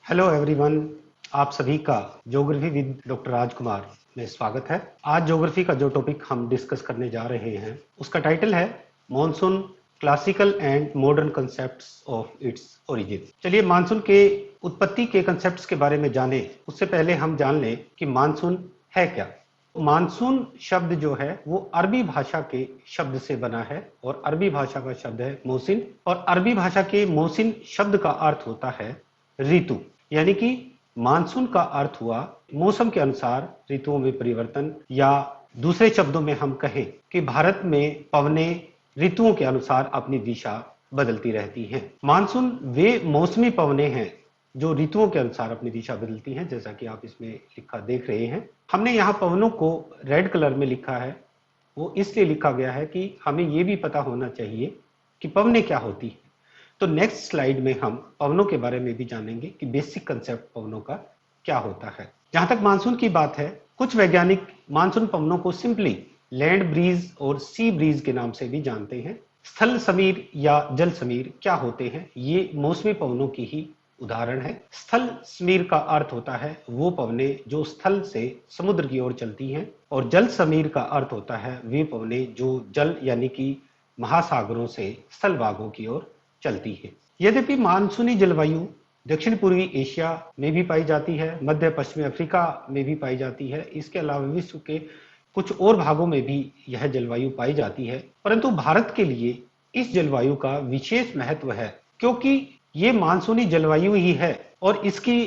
Hello everyone. आप सभी का ज्योग्राफी विद डॉक्टर राजकुमार में स्वागत है। आज ज्योग्राफी का जो टॉपिक हम डिस्कस करने जा रहे हैं उसका टाइटल है monsoon, classical and modern concepts of its origin. चलिए मानसून के उत्पत्ति के कंसेप्ट्स के बारे में जाने उससे पहले हम जान लें कि मानसून है क्या। मानसून शब्द जो है वो अरबी भाषा के शब्द से बना है और अरबी भाषा का शब्द है मोसिन, और अरबी भाषा के मोसिन शब्द का अर्थ होता है ऋतु। यानी कि मानसून का अर्थ हुआ मौसम के अनुसार ऋतुओं में परिवर्तन, या दूसरे शब्दों में हम कहें कि भारत में पवनें ऋतुओं के अनुसार अपनी दिशा बदलती रहती हैं। मानसून वे मौसमी पवनें हैं जो ऋतुओं के अनुसार अपनी दिशा बदलती हैं, जैसा कि आप इसमें लिखा देख रहे हैं। हमने यहाँ पवनों को रेड कलर में लिखा है। वो इसलिए लिखा गया है कि हमें ये भी पता होना चाहिए कि पवनें क्या होती हैं। तो नेक्स्ट स्लाइड में हम पवनों के बारे में भी जानेंगे कि बेसिक कंसेप्ट पवनों का क्या होता है। जहां तक मानसून की बात है, कुछ वैज्ञानिक मानसून पवनों को सिंपली लैंड ब्रीज और सी ब्रीज के नाम से भी जानते हैं। स्थल समीर या जल समीर क्या होते हैं, ये मौसमी पवनों की ही उदाहरण है। स्थल समीर का अर्थ होता है वो पवनें जो स्थल से समुद्र की ओर चलती हैं, और जल समीर का अर्थ होता है वे पवनें जो जल यानी कि महासागरों से स्थल भागों की ओर चलती है। यद्यपि मानसूनी जलवायु दक्षिण पूर्वी एशिया में भी पाई जाती है, मध्य पश्चिमी अफ्रीका में भी पाई जाती है, इसके अलावा विश्व के कुछ और भागों में भी यह जलवायु पाई जाती है, परंतु भारत के लिए इस जलवायु का विशेष महत्व है क्योंकि ये मानसूनी जलवायु ही है और इसकी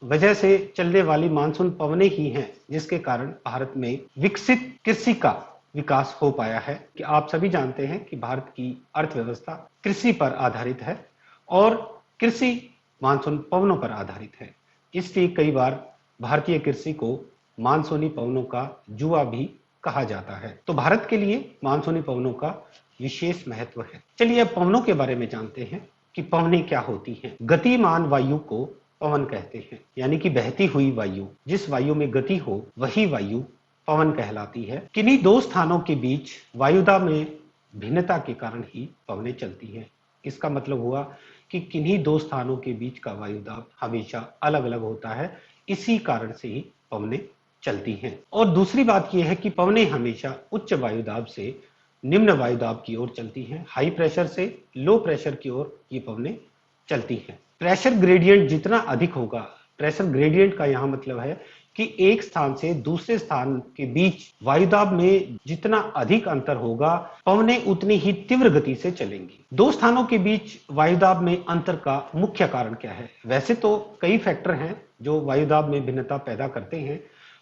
वजह से चलने वाली मानसून पवनें ही हैं जिसके कारण भारत में विकसित कृषि का विकास हो पाया है। कि आप सभी जानते हैं कि भारत की अर्थव्यवस्था कृषि पर आधारित है और कृषि मानसून पवनों पर आधारित है। इसलिए कई बार भारतीय कृषि को मानसूनी पवनों का जुआ भी कहा जाता है। तो भारत के लिए मानसूनी पवनों का विशेष महत्व है। चलिए अब पवनों के बारे में जानते हैं कि पवनें क्या होती हैं। गतिमान वायु को पवन कहते हैं, यानी कि बहती हुई वायु। जिस वायु में गति हो वही वायु पवन कहलाती है। किन्हीं दो स्थानों के बीच वायुदाब में भिन्नता के कारण ही पवनें चलती हैं। इसका मतलब हुआ कि किन्हीं दो स्थानों के बीच का वायुदाब हमेशा अलग अलग होता है, इसी कारण से ही पवनें चलती हैं। और दूसरी बात यह है कि पवनें हमेशा उच्च वायुदाब से निम्न वायुदाब की ओर चलती हैं। हाई प्रेशर से लो प्रेशर की ओर ये पवनें चलती हैं। प्रेशर ग्रेडियंट जितना अधिक होगा, प्रेशर ग्रेडियंट का यहां मतलब है कि एक स्थान से दूसरे स्थान के बीच वायुदाब में जितना अधिक अंतर होगा, पवनें उतनी ही तीव्र गति से चलेंगी। दो स्थानों के बीच वायुदाब में अंतर का मुख्य कारण क्या है? वैसे तो कई फैक्टर हैं जो वायुदाब में भिन्नता पैदा करते हैं,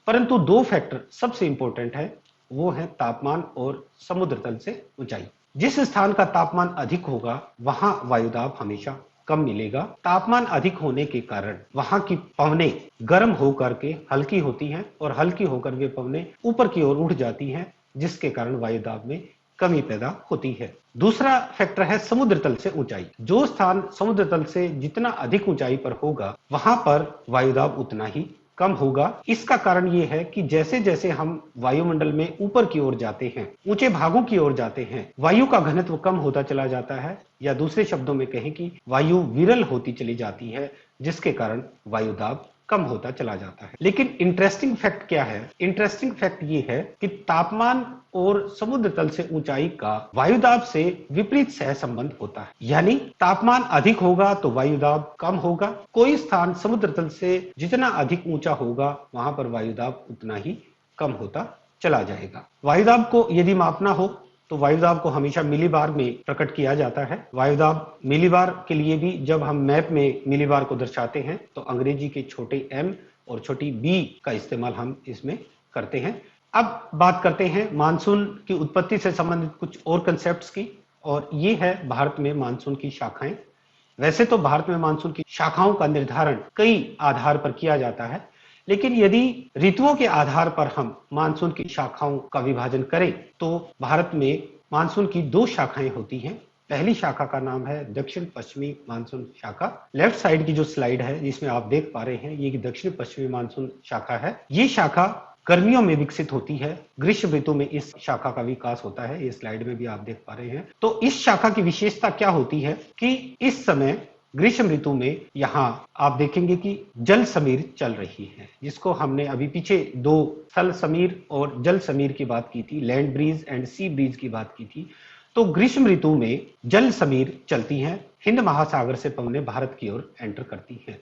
परंतु दो फैक्टर सबसे इंपॉर्टेंट है, वो है तापमान और समुद्र तल से ऊंचाई। जिस स्थान का तापमान अधिक होगा वहां वायुदाब हमेशा कम मिलेगा। तापमान अधिक होने के कारण वहां की पवनें गर्म होकर के हल्की होती हैं और हल्की होकर वे पवनें ऊपर की ओर उठ जाती हैं, जिसके कारण वायुदाब में कमी पैदा होती है। दूसरा फैक्टर है समुद्र तल से ऊंचाई। जो स्थान समुद्र तल से जितना अधिक ऊंचाई पर होगा वहां पर वायुदाब उतना ही कम होगा। इसका कारण यह है कि जैसे जैसे हम वायुमंडल में ऊपर की ओर जाते हैं, ऊंचे भागों की ओर जाते हैं, वायु का घनत्व कम होता चला जाता है, या दूसरे शब्दों में कहें कि वायु विरल होती चली जाती है, जिसके कारण वायुदाब कम होता चला जाता है। लेकिन इंटरेस्टिंग फैक्ट क्या है? इंटरेस्टिंग फैक्ट ये है कि तापमान और समुद्र तल से ऊंचाई का वायुदाब से विपरीत सहसंबंध होता है। यानी तापमान अधिक होगा तो वायुदाब कम होगा। कोई स्थान समुद्र तल से जितना अधिक ऊंचा होगा वहां पर वायुदाब उतना ही कम होता चला जाएगा। वायुदाब को यदि मापना हो तो वायुदाब को हमेशा मिलीबार में प्रकट किया जाता है। वायुदाब मिलीबार के लिए भी जब हम मैप में मिलीबार को दर्शाते हैं तो अंग्रेजी के छोटे m और छोटी b का इस्तेमाल हम इसमें करते हैं। अब बात करते हैं मानसून की उत्पत्ति से संबंधित कुछ और कंसेप्ट्स की, और ये है भारत में मानसून की शाखाएं। वैसे तो भारत में मानसून की शाखाओं का निर्धारण कई आधार पर किया जाता है, लेकिन यदि ऋतुओं के आधार पर हम मानसून की शाखाओं का विभाजन करें तो भारत में मानसून की दो शाखाएं होती हैं। पहली शाखा का नाम है दक्षिण पश्चिमी मानसून शाखा। लेफ्ट साइड की जो स्लाइड है जिसमें आप देख पा रहे हैं ये दक्षिण पश्चिमी मानसून शाखा है। ये शाखा गर्मियों में विकसित होती है, ग्रीष्म ऋतु में इस शाखा का विकास होता है। ये स्लाइड में भी आप देख पा रहे हैं। तो इस शाखा की विशेषता क्या होती है कि इस समय ग्रीष्म ऋतु में यहाँ आप देखेंगे कि जल समीर चल रही है, जिसको हमने अभी पीछे दो स्थल समीर और जल समीर की बात की थी, land breeze and sea breeze की बात की थी। तो ग्रीष्म ऋतु में जल समीर चलती हैं, हिंद महासागर से पवनें भारत की ओर एंटर करती हैं।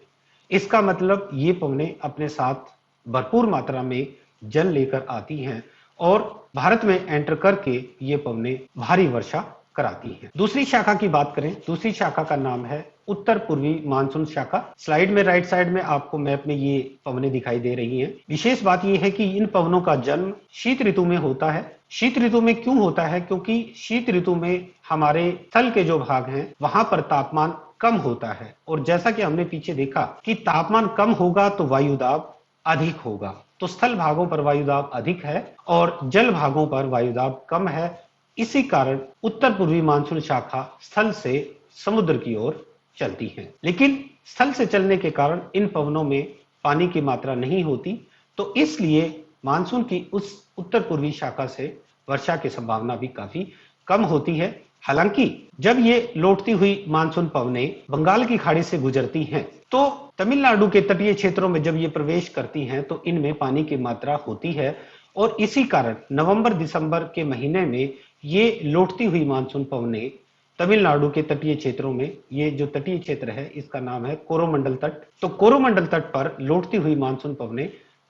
इसका मतलब ये पवनें अपने साथ भरपूर मात्रा में जल लेकर आती हैं और भारत में एंटर करके ये पवनें भारी वर्षा कराती हैं। दूसरी शाखा की बात करें, दूसरी शाखा का नाम है उत्तर पूर्वी मानसून शाखा। स्लाइड में राइट साइड में आपको मैप में ये पवनें दिखाई दे रही हैं। विशेष बात यह है कि इन पवनों का जन्म शीत ऋतु में होता है। शीत ऋतु में क्यों होता है? क्योंकि शीत ऋतु में हमारे स्थल के जो भाग हैं वहां पर तापमान कम होता है, और जैसा कि हमने पीछे देखा कि तापमान कम होगा तो वायुदाब अधिक होगा। तो स्थल भागों पर वायुदाब अधिक है और जल भागों पर वायुदाब कम है। इसी कारण उत्तर पूर्वी मानसून शाखा स्थल से समुद्र की ओर चलती है, लेकिन स्थल से चलने के कारण इन पवनों में पानी की मात्रा नहीं होती, तो इसलिए मानसून की उस उत्तर पूर्वी शाखा से वर्षा की संभावना भी काफी कम होती है। हालांकि जब ये लौटती हुई मानसून पवनें बंगाल की खाड़ी से गुजरती हैं, तो तमिलनाडु के तटीय क्षेत्रों में जब ये प्रवेश करती हैं तो इनमें पानी की मात्रा होती है, और इसी कारण नवंबर दिसंबर के महीने में ये लौटती हुई मानसून पवनें तमिलनाडु के तटीय क्षेत्रों में, ये जो तटीय क्षेत्र है इसका नाम है कोरोमंडल तट, तो कोरोमंडल तट पर लौटती हुई मानसून पवनें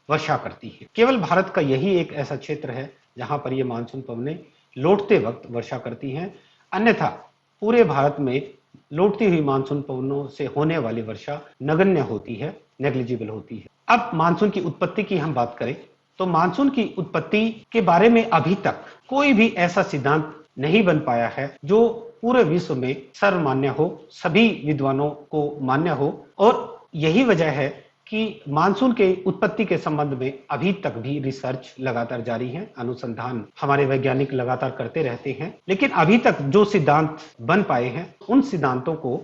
वर्षा करती है। केवल भारत का यही एक ऐसा क्षेत्र है जहां पर ये मानसून पवनें लौटते वक्त वर्षा करती हैं, अन्यथा पूरे भारत में लौटती हुई मानसून पवनों से होने वाली वर्षा नगण्य होती है, नेग्लिजिबल होती है। अब मानसून की उत्पत्ति की हम बात करें तो मानसून की उत्पत्ति के बारे में अभी तक कोई भी ऐसा सिद्धांत नहीं बन पाया है जो पूरे विश्व में सर्वमान्य हो, सभी विद्वानों को मान्य हो, और यही वजह है कि मानसून के उत्पत्ति के संबंध में अभी तक भी रिसर्च लगातार जारी है, अनुसंधान हमारे वैज्ञानिक लगातार करते रहते हैं, लेकिन अभी तक जो सिद्धांत बन पाए हैं उन सिद्धांतों को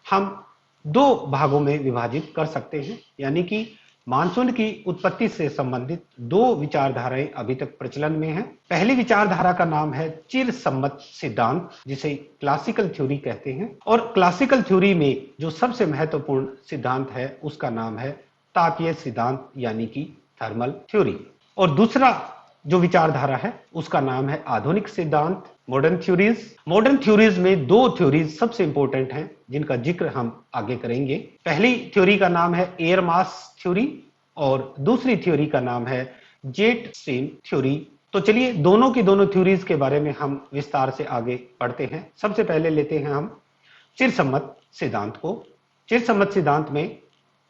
हम दो भागों में विभाजित कर सकते हैं। यानी कि मानसून की उत्पत्ति से संबंधित दो विचारधाराएं अभी तक प्रचलन में हैं। पहली विचारधारा का नाम है चिर सम्मत सिद्धांत, जिसे क्लासिकल थ्योरी कहते हैं, और क्लासिकल थ्योरी में जो सबसे महत्वपूर्ण सिद्धांत है उसका नाम है तापीय सिद्धांत, यानी कि थर्मल थ्योरी। और दूसरा जो विचारधारा है उसका नाम है आधुनिक सिद्धांत, मॉडर्न थ्योरीज। मॉडर्न थ्योरीज में दो थ्योरीज सबसे इंपॉर्टेंट हैं जिनका जिक्र हम आगे करेंगे। पहली थ्योरी का नाम है एयर मास थ्योरी और दूसरी थ्योरी का नाम है जेट स्ट्रीम थ्योरी। तो चलिए दोनों की दोनों थ्योरीज के बारे में हम विस्तार से आगे पढ़ते हैं। सबसे पहले लेते हैं हम चिरसम्मत सिद्धांत को। चिरसम्मत सिद्धांत में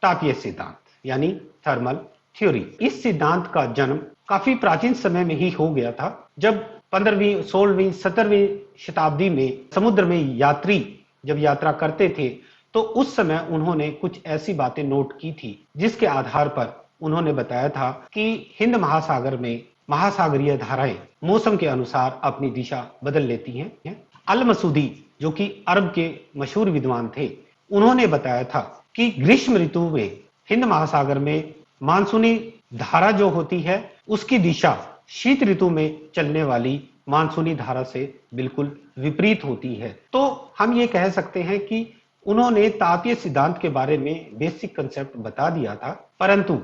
तापीय सिद्धांत यानी थर्मल थ्योरी, इस सिद्धांत का जन्म काफी प्राचीन समय में ही हो गया था। जब 15वीं, 16वीं, 17वीं शताब्दी में समुद्र में यात्री जब यात्रा करते थे तो उस समय उन्होंने कुछ ऐसी बातें नोट की थी जिसके आधार पर उन्होंने बताया था कि हिंद महासागर में महासागरीय धाराएं मौसम के अनुसार अपनी दिशा बदल लेती हैं। अल मसूदी, जो कि अरब के मशहूर विद्वान थे, उन्होंने बताया था कि ग्रीष्म ऋतु में हिंद महासागर में मानसूनी धारा जो होती है उसकी दिशा शीत ऋतु में चलने वाली मानसूनी धारा से बिल्कुल विपरीत होती है। तो हम ये कह सकते हैं कि उन्होंने तापीय सिद्धांत के बारे में बेसिक कंसेप्ट बता दिया था, परंतु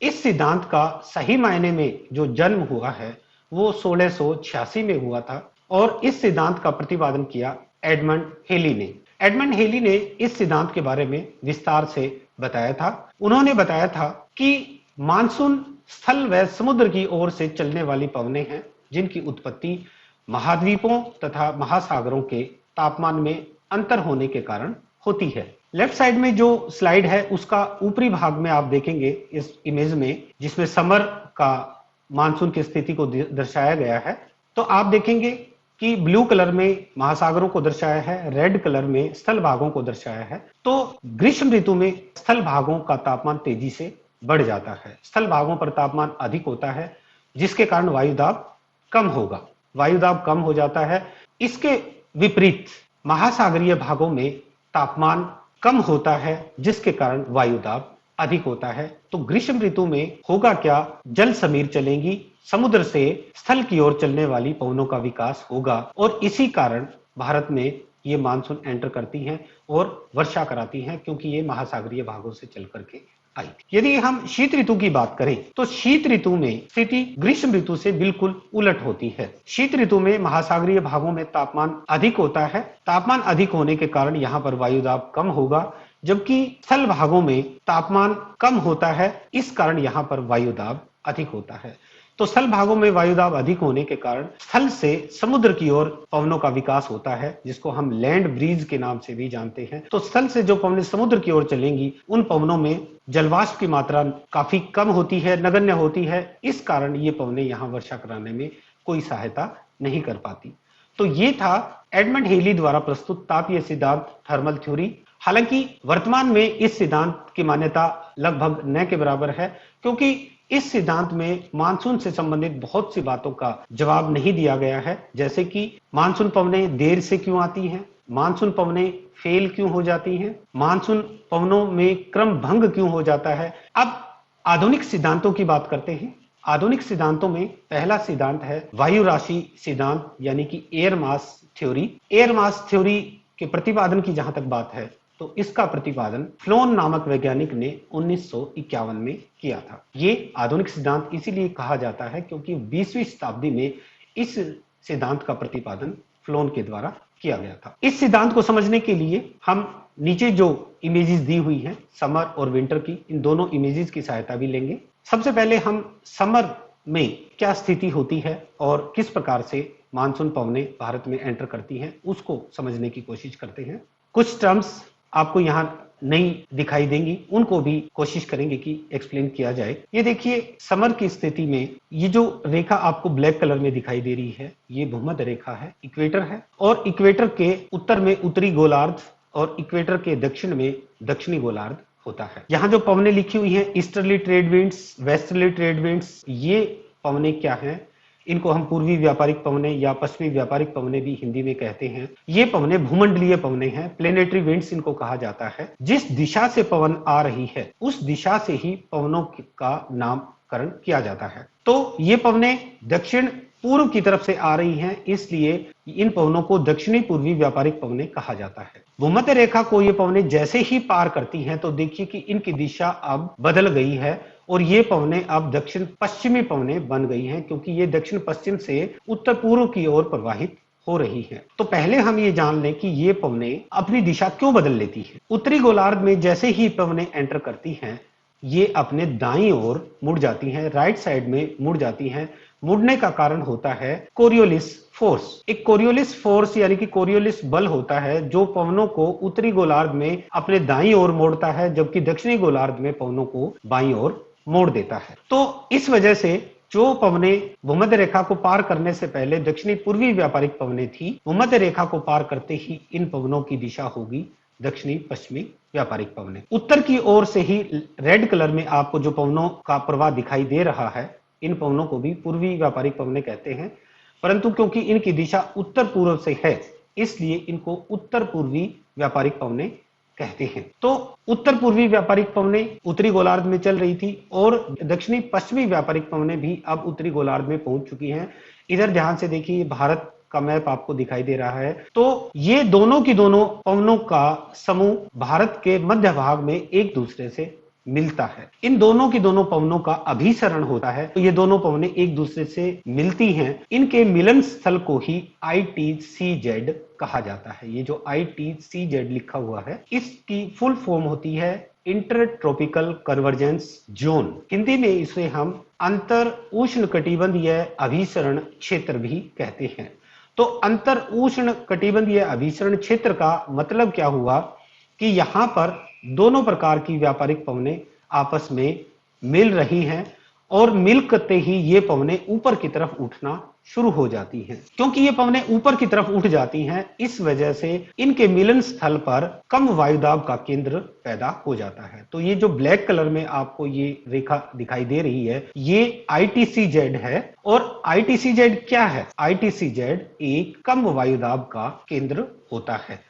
इस सिद्धांत का सही मायने में जो जन्म हुआ है वो 1686 में हुआ था, और इस सिद्धांत का प्रतिपादन किया एडमंड हेली ने। एडमंड हेली ने इस सिद्धांत के बारे में विस्तार से बताया था। उन्होंने बताया था कि मानसून स्थल व समुद्र की ओर से चलने वाली पवनें हैं जिनकी उत्पत्ति महाद्वीपों तथा महासागरों के तापमान में अंतर होने के कारण होती है। लेफ्ट साइड में जो स्लाइड है उसका ऊपरी भाग में आप देखेंगे इस इमेज में, जिसमें समर का मानसून की स्थिति को दर्शाया गया है, तो आप देखेंगे कि ब्लू कलर में महासागरों को दर्शाया है, रेड कलर में स्थल भागों को दर्शाया है। तो ग्रीष्म ऋतु में स्थल भागों का तापमान तेजी से बढ़ जाता है, स्थल भागों पर तापमान अधिक होता है, जिसके कारण वायुदाब कम होगा, वायुदाब कम हो जाता है। इसके विपरीत महासागरीय भागों में तापमान कम होता है, जिसके कारण वायुदाब अधिक होता है। तो ग्रीष्म ऋतु में होगा क्या, जल समीर चलेंगी, समुद्र से स्थल की ओर चलने वाली पवनों का विकास होगा, और इसी कारण भारत में ये मानसून एंटर करती हैं और वर्षा कराती हैं, क्योंकि ये महासागरीय भागों से चल करके आई थी। यदि हम शीत ऋतु की बात करें तो शीत ऋतु में स्थिति ग्रीष्म ऋतु से बिल्कुल उलट होती है। शीत ऋतु में महासागरीय भागों में तापमान अधिक होता है। तापमान अधिक होने के कारण यहाँ पर वायुदाब कम होगा, जबकि स्थल भागों में तापमान कम होता है, इस कारण यहाँ पर वायुदाब अधिक होता है। तो स्थल भागों में वायुदाब अधिक होने के कारण स्थल से समुद्र की ओर पवनों का विकास होता है, जिसको हम लैंड ब्रीज के नाम से भी जानते हैं। तो स्थल से जो पवनें समुद्र की ओर चलेंगी, उन पवनों में जलवाष्प की मात्रा काफी कम होती है, नगण्य होती है। इस कारण ये पवनें यहाँ वर्षा कराने में कोई सहायता नहीं कर पाती। तो ये था एडमंड हेली द्वारा प्रस्तुत तापीय सिद्धांत, थर्मल थ्योरी। हालांकि वर्तमान में इस सिद्धांत की मान्यता लगभग न के बराबर है, क्योंकि इस सिद्धांत में मानसून से संबंधित बहुत सी बातों का जवाब नहीं दिया गया है, जैसे कि मानसून पवनें देर से क्यों आती हैं, मानसून पवनें फेल क्यों हो जाती हैं, मानसून पवनों में क्रम भंग क्यों हो जाता है। अब आधुनिक सिद्धांतों की बात करते हैं। आधुनिक सिद्धांतों में पहला सिद्धांत है वायु राशि सिद्धांत, यानी कि air mass theory. Air mass theory के प्रतिपादन की जहां तक बात है, तो इसका प्रतिपादन फ्लोन नामक वैज्ञानिक ने 1951 में किया था। ये आधुनिक सिद्धांत इसीलिए कहा जाता है क्योंकि 20वीं शताब्दी में इस सिद्धांत का प्रतिपादन फ्लोन के द्वारा किया गया था। इस सिद्धांत को समझने के लिए हम नीचे जो इमेजेस दी हुई हैं समर और विंटर की, इन दोनों इमेजेस की सहायता भी लेंगे। सबसे पहले हम समर में क्या स्थिति होती है और किस प्रकार से मानसून पवनें भारत में एंटर करती हैं, उसको समझने की कोशिश करते हैं। कुछ टर्म्स आपको यहाँ नहीं दिखाई देंगी, उनको भी कोशिश करेंगे कि एक्सप्लेन किया जाए। ये देखिए, समर की स्थिति में ये जो रेखा आपको ब्लैक कलर में दिखाई दे रही है, ये भूमध्य रेखा है, इक्वेटर है, और इक्वेटर के उत्तर में उत्तरी गोलार्ध और इक्वेटर के दक्षिण में दक्षिणी गोलार्ध होता है। यहाँ जो पवनें लिखी हुई हैं, easterly trade winds, westerly trade winds, ये पवनें क्या हैं? इनको हम पूर्वी व्यापारिक पवनें या पश्चिमी व्यापारिक पवनें भी हिंदी में कहते हैं। ये पवनें भूमंडलीय पवनें हैं, प्लेनेटरी विंड्स इनको कहा जाता है। जिस दिशा से पवन आ रही है, उस दिशा से ही पवनों का नामकरण किया जाता है। तो ये पवनें दक्षिण पूर्व की तरफ से आ रही हैं, इसलिए इन पवनों को दक्षिणी पूर्वी व्यापारिक पवनें कहा जाता है। भूमध्य रेखा को ये पवनें जैसे ही पार करती हैं, तो देखिए कि इनकी दिशा अब बदल गई है और ये पवनें अब दक्षिण पश्चिमी पवनें बन गई हैं, क्योंकि ये दक्षिण पश्चिम से उत्तर पूर्व की ओर प्रवाहित हो रही हैं। तो पहले हम ये जान लें कि ये पवनें अपनी दिशा क्यों बदल लेती हैं। उत्तरी गोलार्ध में जैसे ही पवनें एंटर करती हैं, ये अपने दाईं ओर मुड़ जाती हैं, राइट साइड में मुड़ जाती हैं। मुड़ने का कारण होता है कोरियोलिस फोर्स। एक कोरियोलिस फोर्स यानी कि कोरियोलिस बल होता है, जो पवनों को उत्तरी गोलार्ध में अपने दाईं ओर मोड़ता है, जबकि दक्षिणी गोलार्ध में पवनों को बाईं ओर मोड़ देता है। तो इस वजह से जो पवनें भूमध्य रेखा को पार करने से पहले दक्षिणी पूर्वी व्यापारिक पवनें थी, भूमध्य रेखा को पार करते ही इन पवनों की दिशा होगी दक्षिणी पश्चिमी व्यापारिक पवनें। उत्तर की ओर से ही रेड कलर में आपको जो पवनों का प्रवाह दिखाई दे रहा है, इन पवनों को भी पूर्वी व्यापारिक पवनें कहते हैं, परंतु क्योंकि इनकी दिशा उत्तर पूर्व से है, इसलिए इनको उत्तर पूर्वी व्यापारिक पवनें कहते हैं। तो उत्तर पूर्वी व्यापारिक पवनें उत्तरी गोलार्ध में चल रही थी और दक्षिणी पश्चिमी व्यापारिक पवनें भी अब उत्तरी गोलार्ध में पहुंच चुकी हैं। इधर ध्यान से देखिए, भारत का मैप आपको दिखाई दे रहा है। तो ये दोनों की दोनों पवनों का समूह भारत के मध्य भाग में एक दूसरे से मिलता है। इन दोनों की दोनों पवनों का अभिसरण होता है, तो ये दोनों पवनें एक दूसरे से मिलती हैं। इनके मिलन स्थल को ही ITCZ कहा जाता है। ये जो ITCZ लिखा हुआ है, इसकी फुल फॉर्म होती है inter tropical convergence zone. Hindi में इसे हम अंतर उष्ण कटिबंधीय अभिसरण क्षेत्र भी कहते हैं। तो अंतर उष्ण कटिबंधीय अभिसरण क्षेत्र का मतलब क्या हुआ कि यहां पर दोनों प्रकार की व्यापारिक पवनें आपस में मिल रही हैं और मिल करते ही ये पवनें ऊपर की तरफ उठना शुरू हो जाती हैं। क्योंकि ये पवनें ऊपर की तरफ उठ जाती हैं, इस वजह से इनके मिलन स्थल पर कम वायुदाब का केंद्र पैदा हो जाता है। तो ये जो ब्लैक कलर में आपको ये रेखा दिखाई दे रही है, ये ITCZ है। और ITCZ क्या है? ITCZ एक कम वायुदाब का केंद्र होता है।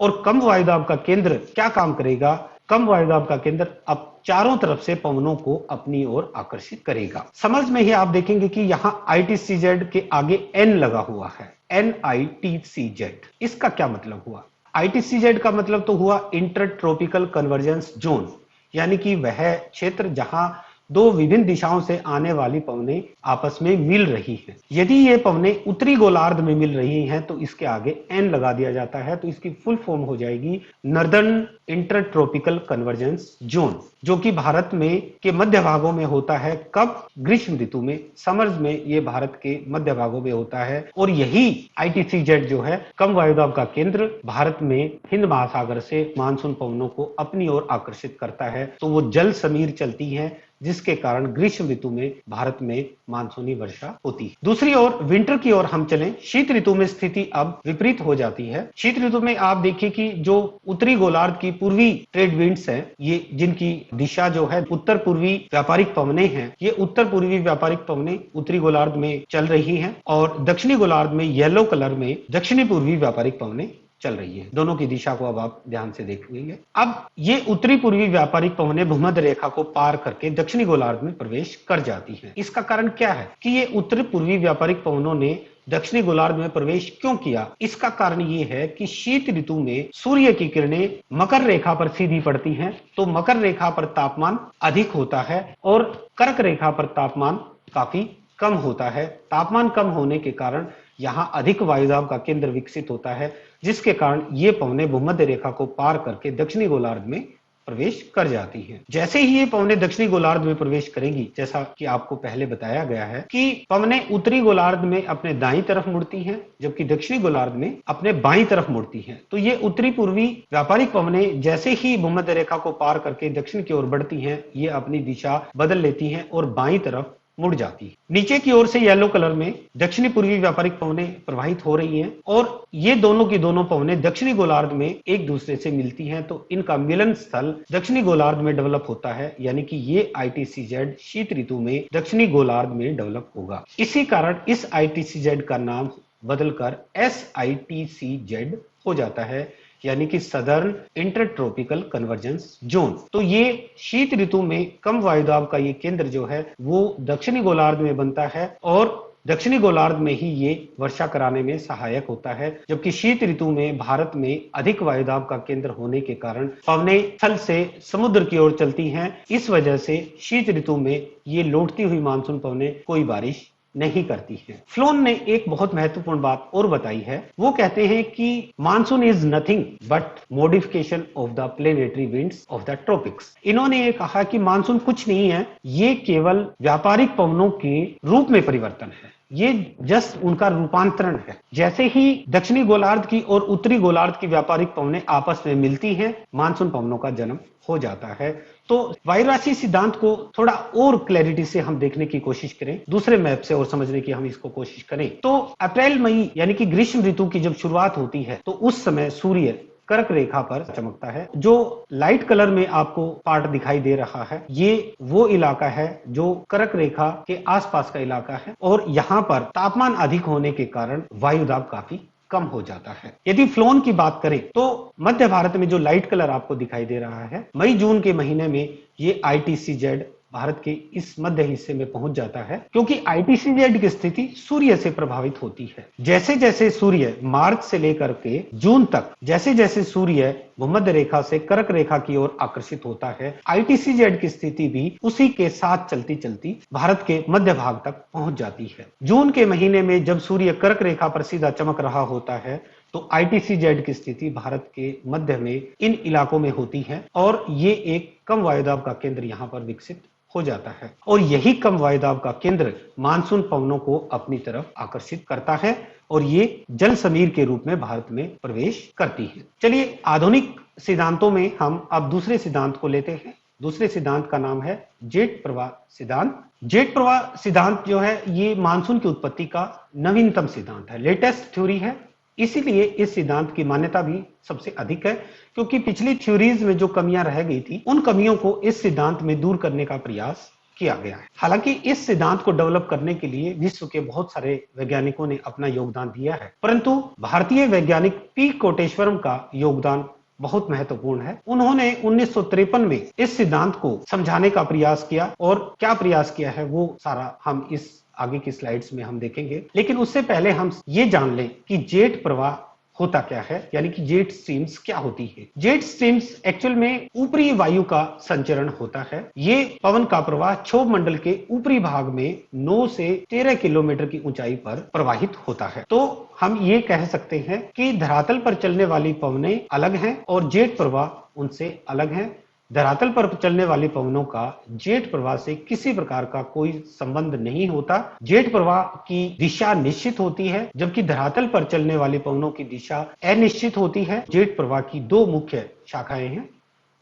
और कम वायुदाब का केंद्र क्या काम करेगा? कम वायुदाब का केंद्र अब चारों तरफ से पवनों को अपनी ओर आकर्षित करेगा। समझ में ही आप देखेंगे कि यहाँ ITCZ के आगे N लगा हुआ है। NITCZ। इसका क्या मतलब हुआ? ITCZ का मतलब तो हुआ इंटर ट्रॉपिकल कन्वर्जेंस जोन, यानी कि वह क्षेत्र जहां दो विभिन्न दिशाओं से आने वाली पवनें आपस में मिल रही हैं। यदि ये पवनें उत्तरी गोलार्ध में मिल रही हैं तो इसके आगे N लगा दिया जाता है, तो इसकी फुल फॉर्म हो जाएगी northern inter tropical convergence zone, जो कि भारत में के मध्य भागों में होता है। कब? ग्रीष्म ऋतु में, समर्स में ये भारत के मध्य भागों में होता है। और यही ITCZ जो है कम वायुदाब का केंद्र भारत में हिंद महासागर से मानसून पवनों को अपनी ओर आकर्षित करता है, तो वो जल समीर चलती है, जिसके कारण ग्रीष्म ऋतु में भारत में मानसूनी वर्षा होती है। दूसरी ओर विंटर की ओर हम चलें, शीत ऋतु में स्थिति अब विपरीत हो जाती है। शीत ऋतु में आप देखिए कि जो उत्तरी गोलार्ध की पूर्वी ट्रेड विंड्स हैं, ये जिनकी दिशा जो है उत्तर पूर्वी व्यापारिक पवनें हैं, ये उत्तर पूर्वी व्यापारिक पवनें उत्तरी गोलार्ध में चल रही हैं, और दक्षिणी गोलार्ध में येलो कलर में दक्षिणी पूर्वी व्यापारिक पवनें चल रही है। दोनों की दिशा को अब आप ध्यान से देखेंगे। अब ये उत्तरी पूर्वी व्यापारिक पवनें भूमध्य रेखा को पार करके दक्षिणी गोलार्ध में प्रवेश कर जाती हैं। इसका कारण क्या है कि ये उत्तरी पूर्वी व्यापारिक पवनों ने दक्षिणी गोलार्ध में प्रवेश क्यों किया? इसका कारण ये है कि शीत ऋतु में सूर्य की किरणें मकर रेखा पर सीधी पड़ती हैं, तो मकर रेखा पर तापमान अधिक होता है और कर्क रेखा पर तापमान काफी कम होता है। तापमान कम होने के कारण यहां अधिक वायुदाब का केंद्र विकसित होता है, जिसके कारण ये पवनें भूमध्य रेखा को पार करके दक्षिणी गोलार्ध में प्रवेश कर जाती हैं। जैसे ही ये पवनें दक्षिणी गोलार्ध में प्रवेश करेंगी, जैसा कि आपको पहले बताया गया है कि पवनें उत्तरी गोलार्ध में अपने दाईं तरफ मुड़ती हैं, जबकि दक्षिणी गोलार्ध में अपने बाईं तरफ मुड़ती हैं। तो ये उत्तरी पूर्वी व्यापारिक पवनें जैसे ही भूमध्य रेखा को पार करके दक्षिण की ओर बढ़ती हैं, ये अपनी दिशा बदल लेती हैं और बाईं तरफ मुड़ जाती है। नीचे की ओर से येलो कलर में दक्षिणी पूर्वी व्यापारिक पवनें प्रवाहित हो रही हैं, और ये दोनों की दोनों पवनें दक्षिणी गोलार्ध में एक दूसरे से मिलती हैं, तो इनका मिलन स्थल दक्षिणी गोलार्ध में डेवलप होता है, यानी कि ये ITCZ शीत ऋतु में दक्षिणी गोलार्ध में डेवलप होगा। इसी कारण इस ITCZ का नाम बदलकर SITCZ हो जाता है, यानी कि southern inter tropical convergence zone. तो ये शीत ऋतु में कम वायुदाब का ये केंद्र जो है वो दक्षिणी गोलार्ध में बनता है, और दक्षिणी गोलार्ध में ही ये वर्षा कराने में सहायक होता है। जबकि शीत ऋतु में भारत में अधिक वायुदाब का केंद्र होने के कारण पवनें स्थल से समुद्र की ओर चलती हैं। इस वजह से शीत ऋतु में ये लौटती हुई मानसून पवनें कोई बारिश नहीं करती है। फ्लोन ने एक बहुत महत्वपूर्ण बात और बताई है। वो कहते हैं कि monsoon is nothing but modification of the planetary winds of the tropics. इन्होंने ये कहा कि मानसून कुछ नहीं है, ये केवल व्यापारिक पवनों के रूप में परिवर्तन है, ये जस्ट उनका रूपांतरण है। जैसे ही दक्षिणी गोलार्ध की और उत्तरी गोलार्ध की व्यापारिक पवनें आपस में मिलती हैं, मानसून पवनों का जन्म हो जाता है। तो वायुराशि सिद्धांत को थोड़ा और क्लैरिटी से हम देखने की कोशिश करें, दूसरे मैप से और समझने की हम इसको कोशिश करें, तो अप्रैल मई यानी कि ग्रीष्म ऋतु की जब शुरुआत होती है, तो उस समय सूर्य कर्क रेखा पर चमकता है। जो लाइट कलर में आपको पार्ट दिखाई दे रहा है, ये वो इलाका है जो कर्क रेखा के आसपास का इलाका है, और यहाँ पर तापमान अधिक होने के कारण वायुदाब काफी कम हो जाता है। यदि फ्लोन की बात करें तो मध्य भारत में जो लाइट कलर आपको दिखाई दे रहा है, मई जून के महीने में ये ITCZ भारत के इस मध्य हिस्से में पहुंच जाता है, क्योंकि ITCZ की स्थिति सूर्य से प्रभावित होती है। जैसे जैसे सूर्य मार्च से लेकर के जून तक, जैसे जैसे सूर्य भूमध्य रेखा से कर्क रेखा की ओर आकर्षित होता है, ITCZ की स्थिति भी उसी के साथ चलती चलती भारत के मध्य भाग तक पहुंच जाती है। जून के महीने में जब सूर्य कर्क रेखा पर सीधा चमक रहा होता है, तो ITCZ की स्थिति भारत के मध्य में इन इलाकों में होती है, और ये एक कम वायुदाब का केंद्र यहाँ पर विकसित हो जाता है, और यही कम वायुदाब का केंद्र मानसून पवनों को अपनी तरफ आकर्षित करता है, और ये जल समीर के रूप में भारत में प्रवेश करती है। चलिए आधुनिक सिद्धांतों में हम अब दूसरे सिद्धांत को लेते हैं। दूसरे सिद्धांत का नाम है जेट प्रवाह सिद्धांत। जेट प्रवाह सिद्धांत जो है ये मानसून की उत्पत्ति का नवीनतम सिद्धांत है, लेटेस्ट थ्योरी है। इसीलिए इस सिद्धांत की मान्यता भी सबसे अधिक है, क्योंकि पिछली थ्योरीज में जो कमियां रह गई थी, उन कमियों को इस सिद्धांत में दूर करने का प्रयास किया गया है। हालांकि इस सिद्धांत को डेवलप करने के लिए विश्व के बहुत सारे वैज्ञानिकों ने अपना योगदान दिया है, परंतु भारतीय वैज्ञानिक पी कोटेश्वरम का योगदान बहुत महत्वपूर्ण है। उन्होंने 1953 में इस सिद्धांत को समझाने का प्रयास किया, और क्या प्रयास किया है वो सारा हम इस आगे की स्लाइड्स में हम देखेंगे। लेकिन उससे पहले हम ये जान लें कि जेट प्रवाह होता क्या है, यानी कि जेट स्ट्रीम्स क्या होती है। जेट स्ट्रीम्स एक्चुअल में ऊपरी वायु का संचरण होता है। ये पवन का प्रवाह क्षोभ मंडल के ऊपरी भाग में 9 से 13 किलोमीटर की ऊंचाई पर प्रवाहित होता है। तो हम ये कह सकते हैं कि धरातल पर चलने वाली पवनें अलग हैं और जेट प्रवाह उनसे अलग हैं। धरातल पर चलने वाली पवनों का जेट प्रवाह से किसी प्रकार का कोई संबंध नहीं होता। जेट प्रवाह की दिशा निश्चित होती है, जबकि धरातल पर चलने वाली पवनों की दिशा अनिश्चित होती है। जेट प्रवाह की दो मुख्य शाखाएं हैं,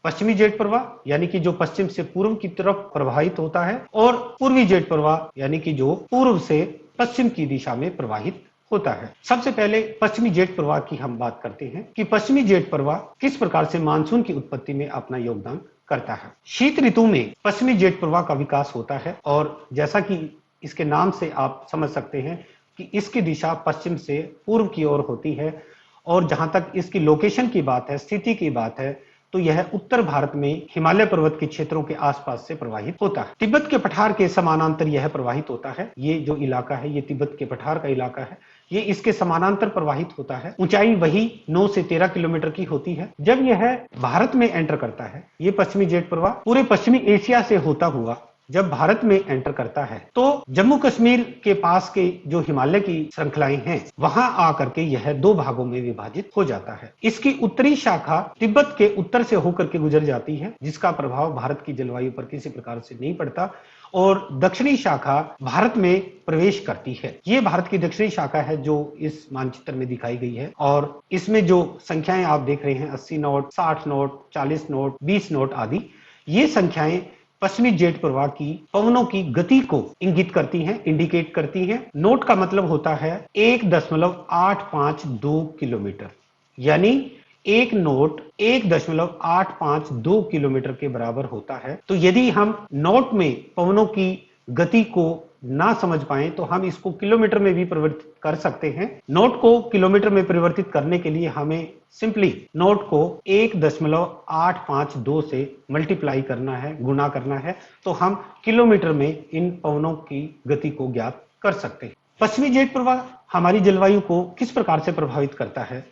पश्चिमी जेट प्रवाह यानी कि जो पश्चिम से पूर्व की तरफ प्रवाहित होता है, और पूर्वी जेट प्रवाह यानी कि जो पूर्व से पश्चिम की दिशा में प्रवाहित होता है। सबसे पहले पश्चिमी जेट प्रवाह की हम बात करते हैं कि पश्चिमी जेट प्रवाह किस प्रकार से मानसून की उत्पत्ति में अपना योगदान करता है। शीत ऋतु में पश्चिमी जेट प्रवाह का विकास होता है और जैसा कि इसके नाम से आप समझ सकते हैं कि इसकी दिशा पश्चिम से पूर्व की ओर होती है, और जहां तक इसकी लोकेशन की बात है, स्थिति की बात है, तो यह उत्तर भारत में हिमालय पर्वत के क्षेत्रों के आसपास से प्रवाहित होता है। तिब्बत के पठार के समानांतर यह प्रवाहित होता है। ये जो इलाका है ये तिब्बत के पठार का इलाका है, ये इसके समानांतर प्रवाहित होता है। ऊंचाई वही 9 से 13 किलोमीटर की होती है। जब यह भारत में एंटर करता है, ये पश्चिमी जेट प्रवाह पूरे पश्चिमी एशिया से होता हुआ जब भारत में एंटर करता है, तो जम्मू कश्मीर के पास के जो हिमालय की श्रृंखलाएं हैं वहां आकर के यह दो भागों में विभाजित हो जाता है। इसकी उत्तरी शाखा तिब्बत के उत्तर से होकर के गुजर जाती है, जिसका प्रभाव भारत की जलवायु पर किसी प्रकार से नहीं पड़ता, और दक्षिणी शाखा भारत में प्रवेश करती है। ये भारत की दक्षिणी शाखा है जो इस मानचित्र में दिखाई गई है, और इसमें जो संख्याएं आप देख रहे हैं 80 नॉट, 60 नॉट, 40 नॉट, 20 नॉट आदि, ये संख्याएं पश्चिमी जेट प्रवाह की पवनों की गति को इंगित करती हैं, इंडिकेट करती हैं। नोट का मतलब होता है 1.852 किलोमीटर, यानी एक नोट 1.852 किलोमीटर के बराबर होता है। तो यदि हम नोट में पवनों की गति को ना समझ पाए तो हम इसको किलोमीटर में भी परिवर्तित कर सकते हैं। नोट को किलोमीटर में परिवर्तित करने के लिए हमें सिंपली नोट को 1.852 से मल्टीप्लाई करना है, गुणा करना है, तो हम किलोमीटर में इन पवनों की गति को ज्ञात कर सकते हैं। पश्चिमी जेट प्रवाह हमारी जलवायु को किस प्रकार से प्रभावित करता है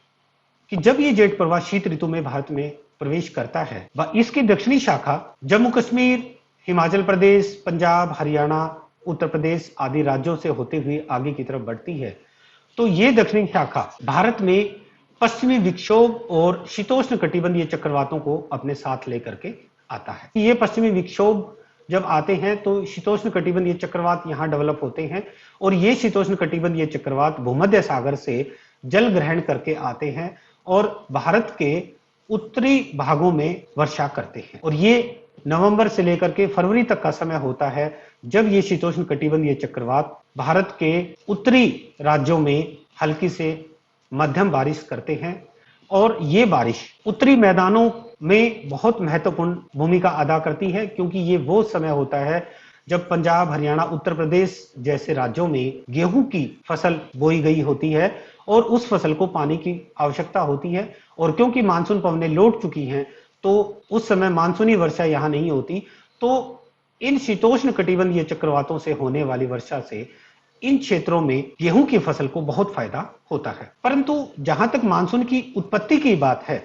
कि जब ये जेट प्रवाह शीत ऋतु में भारत में प्रवेश करता है, इसकी दक्षिणी शाखा जम्मू कश्मीर, हिमाचल प्रदेश, पंजाब, हरियाणा, उत्तर प्रदेश आदि राज्यों से होते हुए आगे की तरफ बढ़ती है, तो ये दक्षिणी शाखा भारत में पश्चिमी विक्षोभ और शीतोष्ण कटिबंधीय चक्रवातों को अपने साथ लेकर के आता है। ये पश्चिमी विक्षोभ जब आते हैं तो शीतोष्ण कटिबंधीय चक्रवात यहाँ डेवलप होते हैं, और ये शीतोष्ण कटिबंधीय चक्रवात भूमध्य सागर से जल ग्रहण करके आते हैं और भारत के उत्तरी भागों में वर्षा करते हैं। और ये नवंबर से लेकर के फरवरी तक का समय होता है जब ये शीतोष्ण कटिबंधीय चक्रवात भारत के उत्तरी राज्यों में हल्की से मध्यम बारिश करते हैं, और ये बारिश उत्तरी मैदानों में बहुत महत्वपूर्ण भूमिका अदा करती है, क्योंकि ये वो समय होता है जब पंजाब, हरियाणा, उत्तर प्रदेश जैसे राज्यों में गेहूं की फसल बोई गई होती है और उस फसल को पानी की आवश्यकता होती है, और क्योंकि मानसून पवनें लौट चुकी हैं तो उस समय मानसूनी वर्षा यहाँ नहीं होती, तो इन शीतोष्ण कटिबंधीय चक्रवातों से होने वाली वर्षा से इन क्षेत्रों में गेहूं की फसल को बहुत फायदा होता है। परंतु जहां तक मानसून की उत्पत्ति की बात है,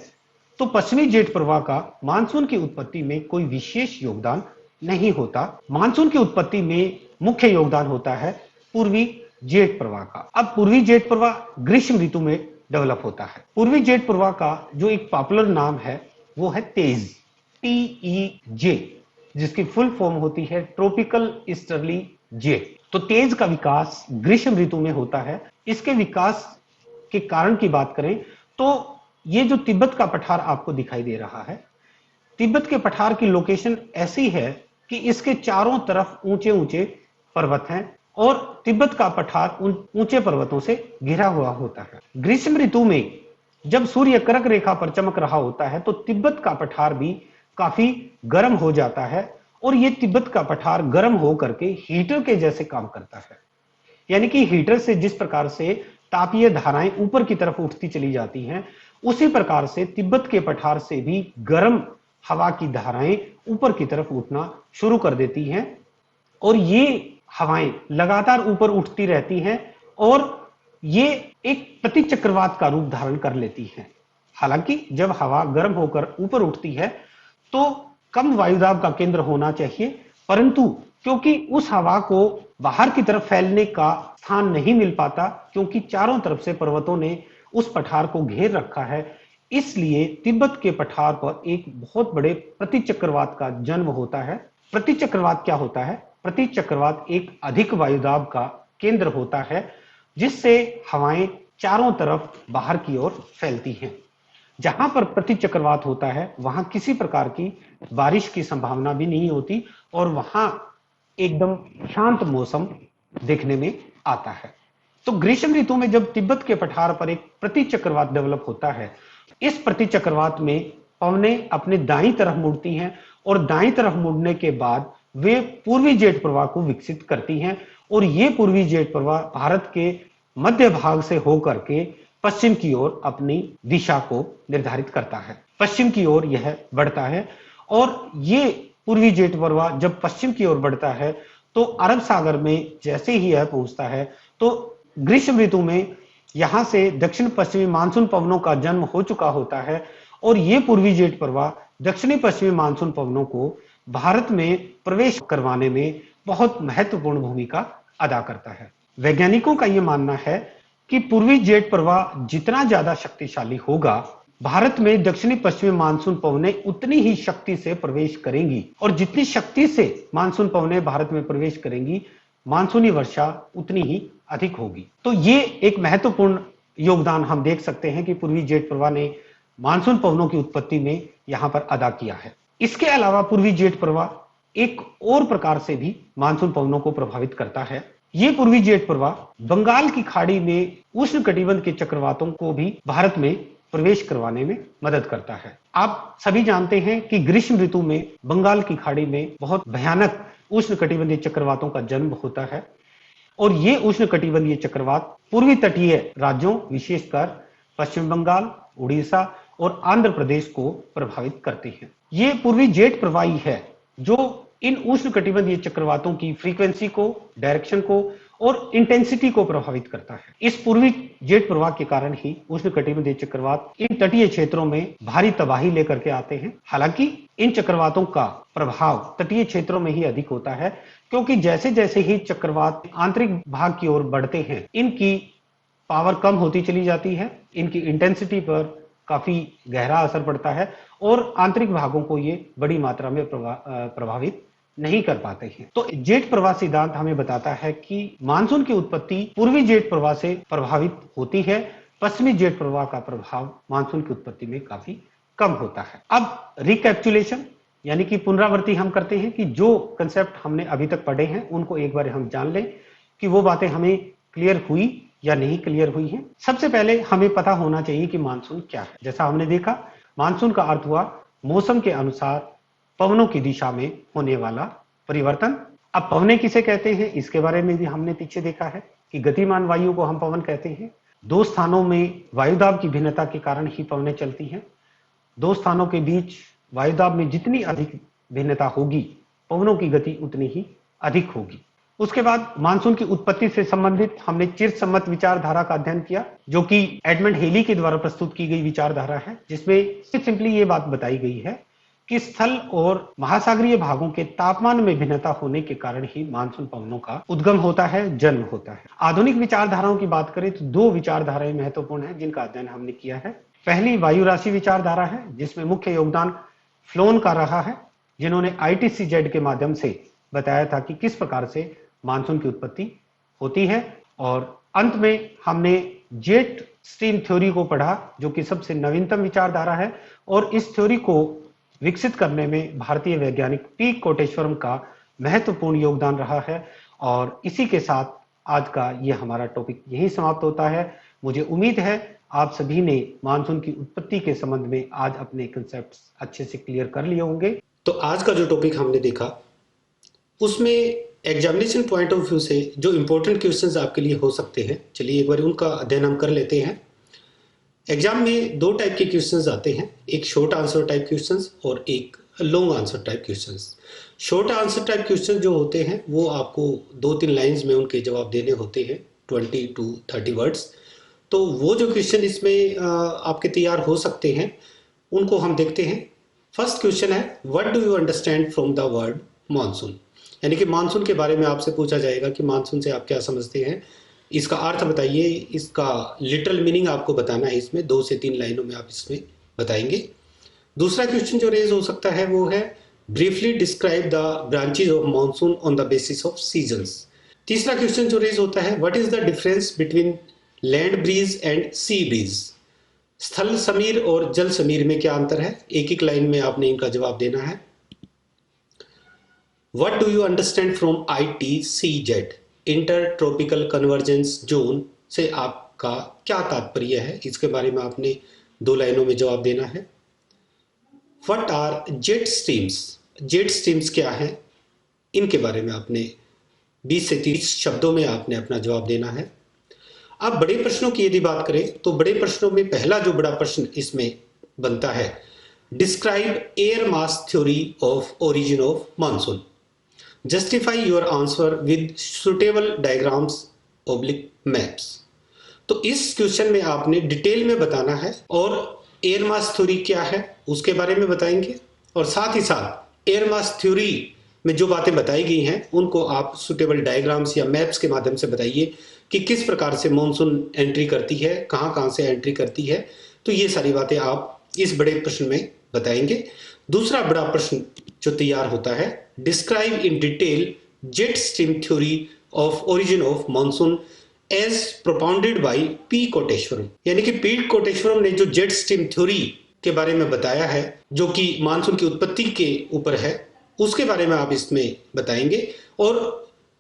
तो पश्चिमी जेट प्रवाह का मानसून की उत्पत्ति में कोई विशेष योगदान नहीं होता। मानसून की उत्पत्ति में मुख्य योगदान होता है पूर्वी जेट प्रवाह का। अब पूर्वी जेट प्रवाह ग्रीष्म ऋतु में डेवलप होता है। पूर्वी जेट प्रवाह का जो एक पॉपुलर नाम है वो है तेज, TEJ, जिसकी फुल फॉर्म होती है ट्रॉपिकल ईस्टर्ली जेट। तो तेज का विकास ग्रीष्म ऋतु में होता है। इसके विकास के कारण की बात करें तो ये जो तिब्बत का पठार आपको दिखाई दे रहा है, तिब्बत के पठार की लोकेशन ऐसी है कि इसके चारों तरफ ऊंचे ऊंचे पर्वत हैं और तिब्बत का पठार उन ऊंचे पर्वतों से घिरा हुआ होता है। ग्रीष्म ऋतु में जब सूर्य कर्क रेखा पर चमक रहा होता है तो तिब्बत का पठार भी काफी गर्म हो जाता है, और ये तिब्बत का पठार गर्म होकर के हीटर के जैसे काम करता है। यानी कि हीटर से जिस प्रकार से तापीय धाराएं ऊपर की तरफ उठती चली जाती हैं, उसी प्रकार से तिब्बत के पठार से भी गर्म हवा की धाराएं ऊपर की तरफ उठना शुरू कर देती हैं, और ये हवाएं लगातार ऊपर उठती रहती हैं और ये एक प्रतिचक्रवात का रूप धारण कर लेती हैं। हालांकि जब हवा गर्म होकर ऊपर उठती है तो कम वायुदाब का केंद्र होना चाहिए, परंतु क्योंकि उस हवा को बाहर की तरफ फैलने का स्थान नहीं मिल पाता, क्योंकि चारों तरफ से पर्वतों ने उस पठार को घेर रखा है, इसलिए तिब्बत के पठार पर एक बहुत बड़े प्रतिचक्रवात का जन्म होता है। प्रतिचक्रवात क्या होता है? प्रतिचक्रवात एक अधिक वायुदाब का केंद्र होता है जिससे हवाएं चारों तरफ बाहर की ओर फैलती हैं। जहां पर प्रतिचक्रवात होता है वहां किसी प्रकार की बारिश की संभावना भी नहीं होती और वहां एकदम शांत मौसम देखने में आता है। तो ग्रीष्म ऋतु में जब तिब्बत के पठार पर एक प्रतिचक्रवात डेवलप होता है, इस प्रतिचक्रवात में पवनें अपने दाईं तरफ मुड़ती हैं और दाईं तरफ मुड़ने के बाद वे पूर्वी जेट प्रवाह को विकसित करती हैं और ये पूर्वी जेट प्रवाह भारत के मध्य भाग से होकर के पश्चिम की ओर अपनी दिशा को निर्धारित करता है। पश्चिम की ओर यह बढ़ता है और ये पूर्वी जेट प्रवाह जब पश्चिम की ओर बढ़ता है तो अरब सागर में जैसे ही यह पहुंचता है तो ग्रीष्म ऋतु में यहां से दक्षिण पश्चिमी मानसून पवनों का जन्म हो चुका होता है और ये पूर्वी जेट प्रवाह दक्षिणी पश्चिमी मानसून पवनों को भारत में प्रवेश करवाने में बहुत महत्वपूर्ण भूमिका अदा करता है। वैज्ञानिकों का यह मानना है कि पूर्वी जेट प्रवाह जितना ज्यादा शक्तिशाली होगा, भारत में दक्षिणी पश्चिमी मानसून पवनें उतनी ही शक्ति से प्रवेश करेंगी और जितनी शक्ति से मानसून पवनें भारत में प्रवेश करेंगी, मानसूनी वर्षा उतनी ही अधिक होगी। तो ये एक महत्वपूर्ण योगदान हम देख सकते हैं कि पूर्वी जेट प्रवाह ने मानसून पवनों की उत्पत्ति में यहां पर अदा किया है। इसके अलावा पूर्वी जेट प्रवाह एक और प्रकार से भी मानसून पवनों को प्रभावित करता है। ये पूर्वी जेट प्रवाह बंगाल की खाड़ी में उष्णकटिबंध के चक्रवातों को भी भारत में प्रवेश करवाने में मदद करता है। आप सभी जानते हैं कि ग्रीष्म ऋतु में बंगाल की खाड़ी में बहुत भयानक उष्णकटिबंधीय चक्रवातों का जन्म होता है और ये उष्णकटिबंधीय चक्रवात पूर्वी तटीय राज्यों विशेषकर पश्चिम बंगाल, उड़ीसा और आंध्र प्रदेश को प्रभावित करते हैं। ये पूर्वी जेट प्रवाही है जो इन उष्णकटिबंधीय चक्रवातों की फ्रीक्वेंसी को, डायरेक्शन को और इंटेंसिटी को प्रभावित करता है। इस पूर्वी जेट प्रवाह के कारण ही उष्णकटिबंधीय चक्रवात इन तटीय क्षेत्रों में भारी तबाही लेकर के आते हैं। हालांकि इन चक्रवातों का प्रभाव तटीय क्षेत्रों में ही अधिक होता है, क्योंकि जैसे जैसे ही चक्रवात आंतरिक भाग की ओर बढ़ते हैं, इनकी पावर कम होती चली जाती है, इनकी इंटेंसिटी पर काफी गहरा असर पड़ता है और आंतरिक भागों को ये बड़ी मात्रा में प्रभावित नहीं कर पाते हैं। तो जेट प्रवाह सिद्धांत हमें बताता है कि मानसून की उत्पत्ति पूर्वी जेट प्रवाह से प्रभावित होती है, पश्चिमी जेट प्रवाह का प्रभाव मानसून की उत्पत्ति में काफी कम होता है। अब रिकैप्चुलेशन यानी कि पुनरावृत्ति हम करते हैं कि जो कंसेप्ट हमने अभी तक पढ़े हैं उनको एक बार हम जान लें कि वो बातें हमें क्लियर हुई या नहीं क्लियर हुई हैं। सबसे पहले हमें पता होना चाहिए कि मानसून क्या है। जैसा हमने देखा, मानसून का अर्थ हुआ मौसम के अनुसार पवनों की दिशा में होने वाला परिवर्तन। अब पवनें किसे कहते हैं इसके बारे में भी हमने पीछे देखा है कि गतिमान वायु को हम पवन कहते हैं। दो स्थानों में वायुदाब की भिन्नता के कारण ही पवनें चलती हैं। दो स्थानों के बीच वायुदाब में जितनी अधिक भिन्नता होगी, पवनों की गति उतनी ही अधिक होगी। उसके बाद मानसून की उत्पत्ति से संबंधित हमने चिरसम्मत विचारधारा का अध्ययन किया, जो कि एडमंड हेली के द्वारा प्रस्तुत की गई विचारधारा है, जिसमें सिंपली ये बात बताई गई है कि स्थल और महासागरीय भागों के तापमान में भिन्नता होने के कारण ही मानसून पवनों का उद्गम होता है, जन्म होता है। आधुनिक विचारधाराओं की बात करें तो दो विचारधाराएं महत्वपूर्ण हैं जिनका अध्ययन हमने किया है। पहली वायु राशि विचारधारा है, जिसमें मुख्य योगदान फ्लोन का रहा है, जिन्होंने ITCZ के माध्यम से बताया था कि किस प्रकार से मानसून की उत्पत्ति होती है। और अंत में हमने जेट स्ट्रीम थ्योरी को पढ़ा, जो कि सबसे नवीनतम विचारधारा है और इस थ्योरी को विकसित करने में भारतीय वैज्ञानिक P कोटेश्वरम का महत्वपूर्ण योगदान रहा है। और इसी के साथ आज का ये हमारा टॉपिक यहीं समाप्त होता है। मुझे उम्मीद है आप सभी ने मानसून की उत्पत्ति के संबंध में आज अपने कंसेप्ट अच्छे से क्लियर कर लिए होंगे। तो आज का जो टॉपिक हमने देखा उसमें एग्जामिनेशन पॉइंट ऑफ व्यू से जो इम्पोर्टेंट क्वेश्चंस आपके लिए हो सकते हैं, चलिए एक बार उनका अध्ययन हम कर लेते हैं। एग्जाम में दो टाइप के क्वेश्चंस आते हैं, एक शॉर्ट आंसर टाइप क्वेश्चंस और एक long answer type questions. Short answer type question जो होते हैं वो आपको 2-3 लाइंस में उनके जवाब देने होते हैं, 20 to 30 वर्ड्स। तो वो जो क्वेश्चन इसमें आपके तैयार हो सकते हैं उनको हम देखते हैं। फर्स्ट क्वेश्चन है, what do you understand from the word monsoon. यानी कि मानसून के बारे में आपसे पूछा जाएगा कि मानसून से आप क्या समझते हैं, इसका अर्थ बताइए, इसका लिटरल मीनिंग आपको बताना है। इसमें 2 से 3 लाइनों में आप इसमें बताएंगे। दूसरा क्वेश्चन जो रेज हो सकता है वो है, briefly describe the branches of monsoon on the basis of seasons. तीसरा क्वेश्चन जो रेज होता है, what is the difference between land breeze and sea breeze. स्थल समीर और जल समीर में क्या अंतर है, एक एक लाइन में आपने इनका जवाब देना है। What do you understand from ITCZ, inter tropical convergence zone से आपका क्या तात्पर्य है, इसके बारे में आपने 2 लाइनों में जवाब देना है। What are jet streams, jet streams क्या है, इनके बारे में आपने 20 से 30 शब्दों में आपने अपना जवाब देना है। अब बड़े प्रश्नों की यदि बात करें तो बड़े प्रश्नों में पहला जो बड़ा प्रश्न इसमें बनता है, describe air mass theory of origin of monsoon, justify your answer with suitable diagrams oblique maps. तो इस क्वेश्चन में आपने डिटेल में बताना है और एयर मास थ्योरी क्या है उसके बारे में बताएंगे, और साथ ही साथ एयर मास थ्योरी में जो बातें बताई गई हैं उनको आप सुटेबल डायग्राम्स या मैप्स के माध्यम से बताइए कि किस प्रकार से मॉनसून एंट्री करती है, कहाँ कहाँ से एंट्री करती है। तो ये सारी बातें आप इस बड़े प्रश्न में बताएंगे। दूसरा बड़ा प्रश्न जो तैयार होता है, describe in detail jet stream theory of origin of monsoon as propounded by P Koteswaram. यानी कि पी कोटेश्वरम ने जो जेट स्ट्रीम थ्योरी के बारे में बताया है जो कि मानसून की उत्पत्ति के ऊपर है, उसके बारे में आप इसमें बताएंगे। और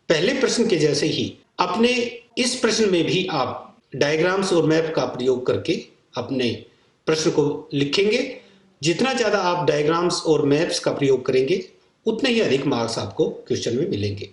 पहले प्रश्न के जैसे ही अपने इस प्रश्न में भी आप डायग्राम्स और मैप का प्रयोग करके अपने प्रश्न को लिखेंगे। जितना ज्यादा आप डायग्राम्स और मैप्स का प्रयोग करेंगे उतने ही अधिक मार्क्स आपको क्वेश्चन में मिलेंगे।